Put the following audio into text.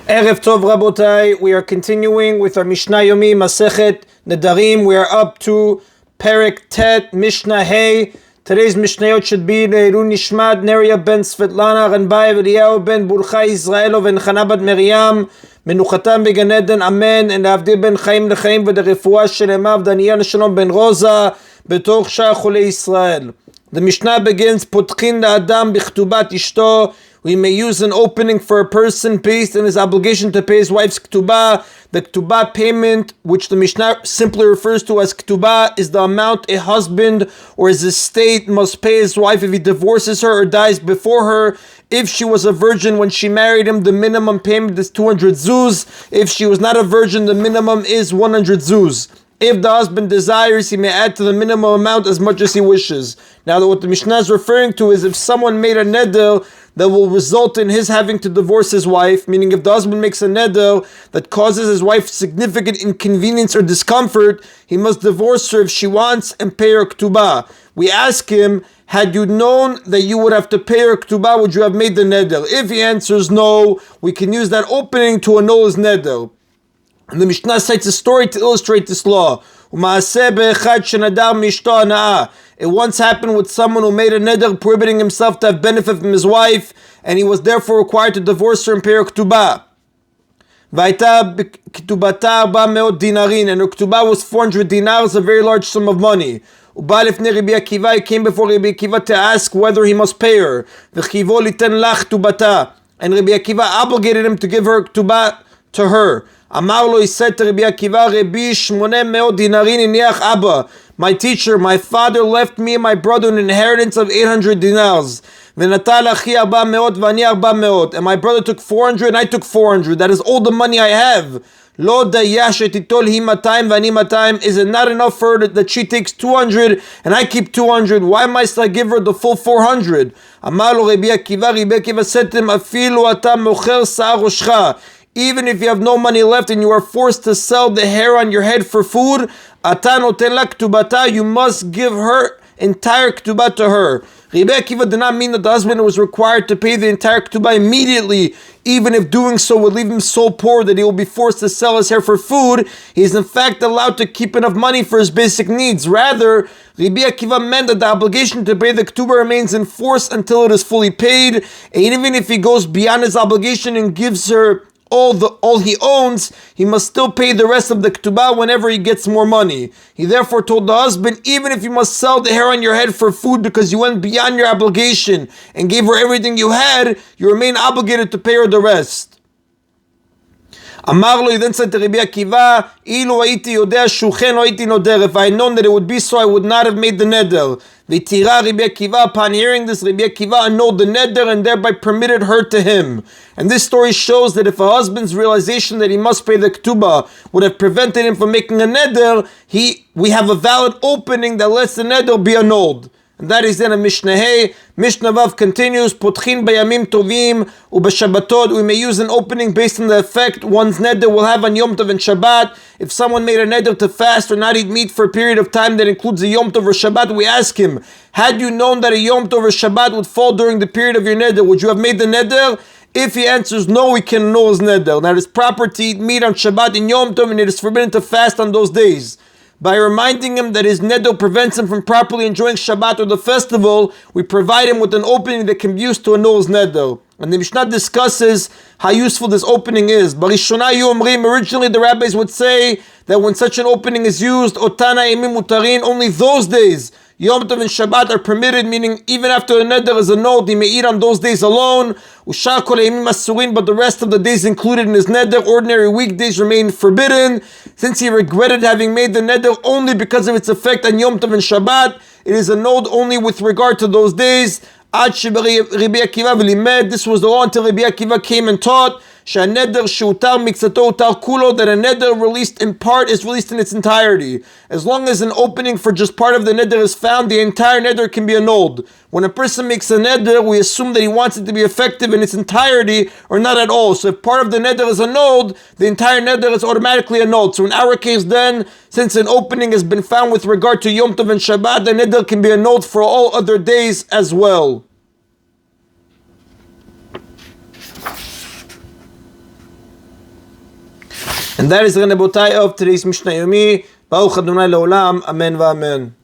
Erev Tov Rabotai, we are continuing with our Mishna Yomi, Masechet Nedarim. We are up to Perek Tet, Mishnah Hey. Today's Mishnayot should be Leilu Nishmat, Neria ben Svetlana, Ranbai, Eliyahu ben Burchai, Israelo, ben Chana bat Miriam, Menuchatam began Eden, Amen, and Avdil ben Chaim lechaim, and the Refuah shelemav, Daniel Shalom ben Rosa, Betoch Shah Chulei Israel. The Mishnah begins, Potchin la'adam b'chtubat ishto. We may use an opening for a person based on his obligation to pay his wife's ktubah. The ktubah payment, which the Mishnah simply refers to as ktubah, is the amount a husband or his estate must pay his wife if he divorces her or dies before her. If she was a virgin when she married him, the minimum payment is 200 zuz. If she was not a virgin, the minimum is 100 zuz. If the husband desires, he may add to the minimum amount as much as he wishes. Now, what the Mishnah is referring to is if someone made a neder that will result in his having to divorce his wife, meaning if the husband makes a neder that causes his wife significant inconvenience or discomfort, he must divorce her if she wants and pay her ktubah. We ask him, had you known that you would have to pay her ktubah, would you have made the neder? If he answers no, we can use that opening to annul his neder. And the Mishnah cites a story to illustrate this law. It once happened with someone who made a neder prohibiting himself to have benefit from his wife, and he was therefore required to divorce her and pay her ktubah. And her ktubah was 400 dinars, a very large sum of money. He came before Rabbi Akiva to ask whether he must pay her. And Rabbi Akiva obligated him to give her ktubah to her. Amar lo, he said to Rabbi Akiva, Rabbi shmoneh meot dinarin iniach Abba. My teacher, my father left me and my brother an inheritance of 800 dinars. V'natal achi arba meot v'ani arba meot. And my brother took 400 and I took 400. That is all the money I have. Lo dayash etitol hi 200 v'ani 200. Is it not enough for her that she takes 200 and I keep 200? Why must I give her the full 400? Amar lo Rabbi Akiva said to him, afilu ata mocher sa'ar roshcha. Even if you have no money left and you are forced to sell the hair on your head for food, you must give her entire ktubah to her. Rabbi Akiva did not mean that the husband was required to pay the entire ktubah immediately, even if doing so would leave him so poor that he will be forced to sell his hair for food. He is in fact allowed to keep enough money for his basic needs. Rather, Rabbi Akiva meant that the obligation to pay the ktubah remains in force until it is fully paid, and even if he goes beyond his obligation and gives her all he owns, he must still pay the rest of the ktubah whenever he gets more money. He therefore told the husband, even if you must sell the hair on your head for food because you went beyond your obligation and gave her everything you had, you remain obligated to pay her the rest. Amar lo, he then said to Rabbi Akiva, Ilu haiti yodea shuchen lo haiti noder. If I had known that it would be so, I would not have made the neder. V'tira Rabbi Akiva, upon hearing this, Rabbi Akiva annulled the neder and thereby permitted her to him. And this story shows that if a husband's realization that he must pay the ktubah would have prevented him from making a neder, we have a valid opening that lets the neder be annulled. And that is then a Mishnah Hey. Mishnah Vav continues, Potchin bayamim tovim ubeshabbatot. We may use an opening based on the effect one's neder will have on Yom Tov and Shabbat. If someone made a neder to fast or not eat meat for a period of time that includes a Yom Tov or Shabbat, we ask him, had you known that a Yom Tov or Shabbat would fall during the period of your neder, would you have made the neder? If he answers no, we can annul his neder. Now it is proper to eat meat on Shabbat and Yom Tov, and it is forbidden to fast on those days. By reminding him that his neder prevents him from properly enjoying Shabbat or the festival, we provide him with an opening that can be used to annul his neder. And the Mishnah discusses how useful this opening is. Originally the rabbis would say that when such an opening is used, Otana Emim Mutarin, only those days, Yom Tov and Shabbat, are permitted, meaning even after the neder is annulled, he may eat on those days alone. But the rest of the days included in his neder, ordinary weekdays, remain forbidden. Since he regretted having made the neder only because of its effect on Yom Tov and Shabbat, it is annulled only with regard to those days. This was the law until Rabbi Akiva came and taught that a neder released in part is released in its entirety. As long as an opening for just part of the neder is found, the entire neder can be annulled. When a person makes a neder, we assume that he wants it to be effective in its entirety or not at all. So if part of the neder is annulled, the entire neder is automatically annulled. So in our case then, since an opening has been found with regard to Yom Tov and Shabbat, the neder can be annulled for all other days as well. And that is the Rebotai of today's Mishna Yomi. Baruch Adonai Leolam. Amen v'amen.